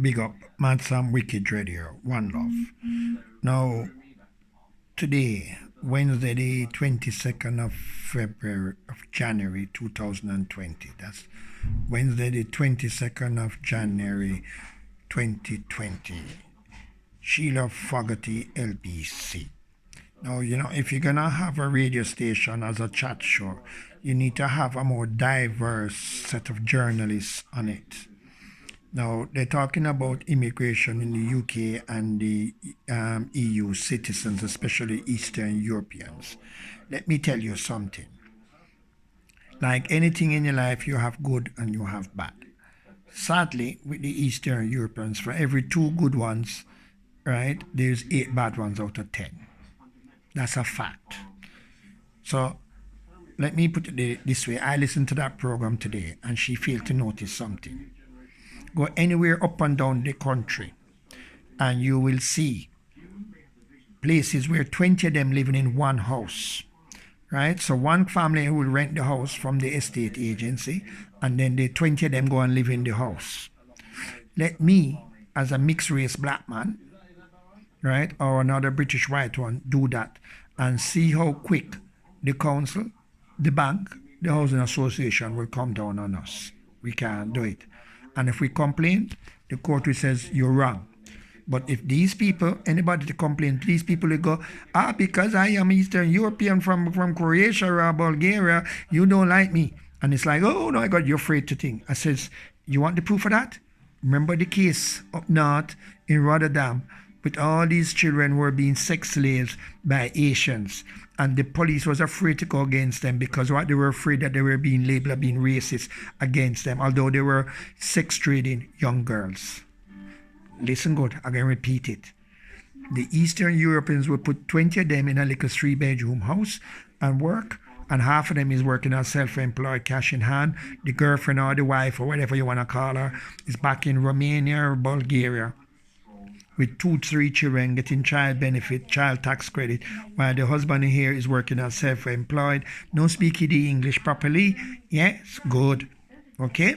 Big up, Mad Sam Wicked Radio, One Love. Now, today, Wednesday, the 22nd of February of January 2020. That's Wednesday, the 22nd of January 2020. Sheila Fogarty, LBC. Now, if you're gonna have a radio station as a chat show, you need to have a more diverse set of journalists on it. Now, they're talking about immigration in the UK and the EU citizens, especially Eastern Europeans. Let me tell you something. Like anything in your life, you have good and you have bad. Sadly, with the Eastern Europeans, for every two good ones, right, there's 8 bad ones out of 10. That's a fact. So, let me put it this way. I listened to that program today and she failed to notice something. Go anywhere up and down the country and you will see places where 20 of them living in one house, right? So one family will rent the house from the estate agency and then the 20 of them go and live in the house. Let me, as a mixed race black man, right, or another British white one, do that and see how quick the council, the bank, the housing association will come down on us. We can't do it. And if we complain, the court will says you're wrong. But if these people, anybody to complain, these people will go, because I am Eastern European from Croatia or Bulgaria, you don't like me. And it's like, oh no, God, you're afraid to think. I says, you want the proof of that? Remember the case up north in Rotterdam with all these children were being sex slaves by Asians. And the police was afraid to go against them because what they were afraid that they were being labeled as being racist against them, although they were sex trading young girls. Listen good, I'm going to repeat it. The Eastern Europeans will put 20 of them in a little 3-bedroom house and work, and half of them is working as self-employed, cash in hand. The girlfriend or the wife or whatever you want to call her is back in Romania or Bulgaria with 2-3 children getting child benefit, child tax credit, while the husband here is working as self-employed, no speaking the English properly. Yes, good. Okay?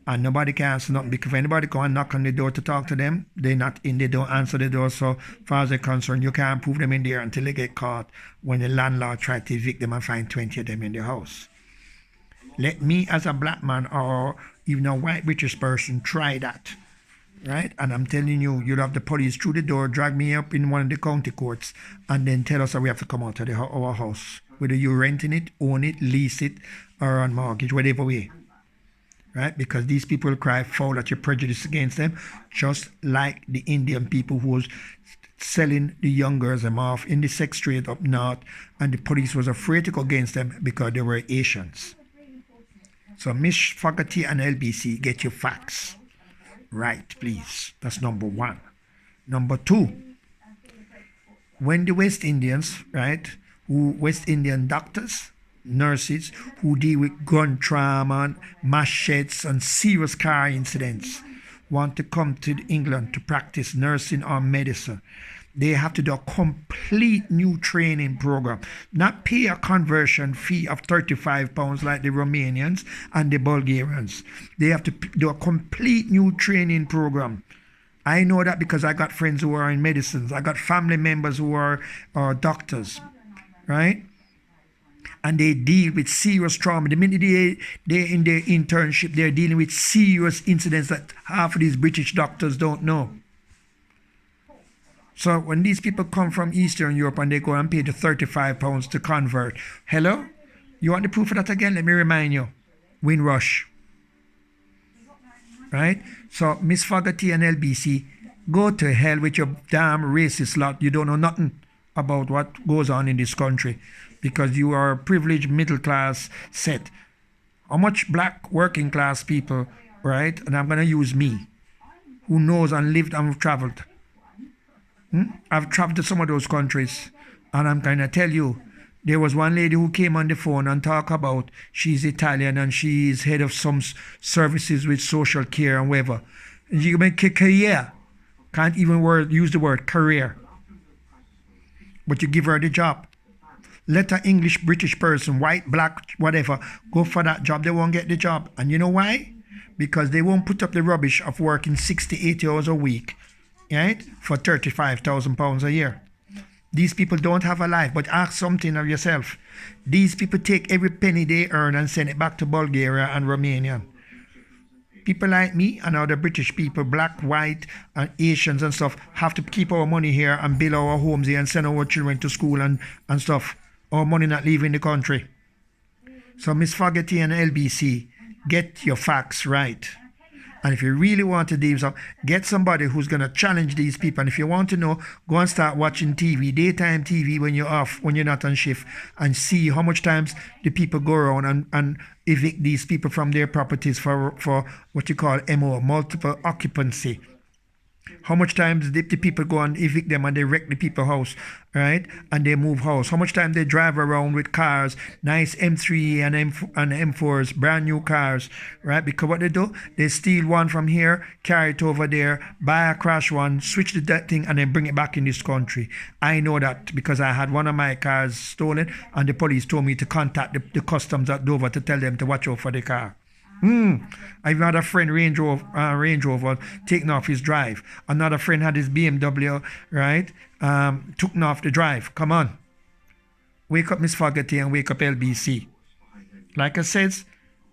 And nobody can answer nothing because if anybody go and knock on the door to talk to them, they're not in, they don't answer the door. So far as they're concerned, you can't prove them in there until they get caught when the landlord tries to evict them and find 20 of them in the house. Let me as a black man or even a white British person try that. Right? And I'm telling you, you'll have the police through the door, drag me up in one of the county courts, and then tell us that we have to come out of our house. Whether you're renting it, own it, lease it, or on mortgage, whatever way. Right? Because these people cry foul at your prejudice against them, just like the Indian people who was selling the young girls them off in the sex trade up north, and the police was afraid to go against them because they were Asians. So Miss Fogarty and LBC, get your facts right, please. That's number 1. Number 2, when the West Indians, right, West Indian doctors, nurses who deal with gun trauma, machetes, and serious car incidents want to come to England to practice nursing or medicine, they have to do a complete new training program, not pay a conversion fee of £35 like the Romanians and the Bulgarians. They have to do a complete new training program. I know that because I got friends who are in medicines. I got family members who are doctors, right? And they deal with serious trauma. The minute they're in their internship, they're dealing with serious incidents that half of these British doctors don't know. So when these people come from Eastern Europe and they go and pay the £35 to convert, hello? You want the proof of that again? Let me remind you. Windrush. Right? So Miss Fogarty and LBC, go to hell with your damn racist lot. You don't know nothing about what goes on in this country because you are a privileged middle class set. How much black working class people, right? And I'm going to use me, who knows and lived and traveled. I've traveled to some of those countries, and I'm going to tell you, there was one lady who came on the phone and talked about she's Italian and she's head of some services with social care and whatever. And you make career, can't even use the word career, but you give her the job. Let an English, British person, white, black, whatever, go for that job. They won't get the job. And you know why? because they won't put up the rubbish of working 60, 80 hours a week, right, for £35,000 a year. These people don't have a life, but ask something of yourself. These people take every penny they earn and send it back to Bulgaria and Romania. People like me and other British people, black, white, and Asians and stuff, have to keep our money here and build our homes here and send our children to school and stuff. Our money not leaving the country. So Miss Fogarty and LBC, get your facts right. And if you really want to do something, get somebody who's going to challenge these people. And if you want to know, go and start watching TV, daytime TV when you're off, when you're not on shift, and see how much times the people go around and evict these people from their properties for what you call MO, multiple occupancy. How much times the people go and evict them and they wreck the people's house, right? And they move house. How much time they drive around with cars, nice M3 and M4s, brand new cars, right? Because what they do, they steal one from here, carry it over there, buy a crash one, switch that thing, and then bring it back in this country. I know that because I had one of my cars stolen, and the police told me to contact the customs at Dover to tell them to watch out for the car. I've had a friend Range Rover taken off his drive. Another friend had his BMW, right? Taken off the drive. Come on. Wake up Miss Fogarty and wake up LBC. Like I said,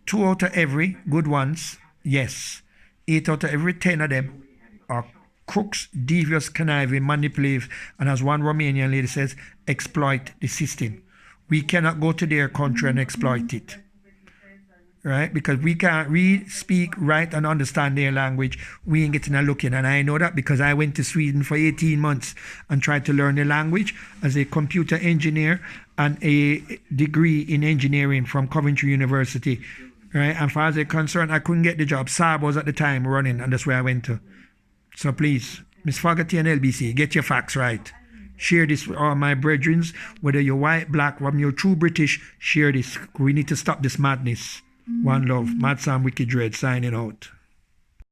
2 out of every good ones, yes. 8 out of every 10 of them are crooks, devious, conniving, manipulative, and as one Romanian lady says, exploit the system. We cannot go to their country and exploit it. Right? Because we can't read, speak, write, and understand their language. We ain't getting a look in. And I know that because I went to Sweden for 18 months and tried to learn the language as a computer engineer and a degree in engineering from Coventry University. Right? And as far as they're concerned, I couldn't get the job. Saab was at the time running, and that's where I went to. So please, Miss Fogarty and LBC, get your facts right. Share this with all my brethren, whether you're white, black, or you're true British, share this. We need to stop this madness. One love. Mad Sam Wicked Dread signing out.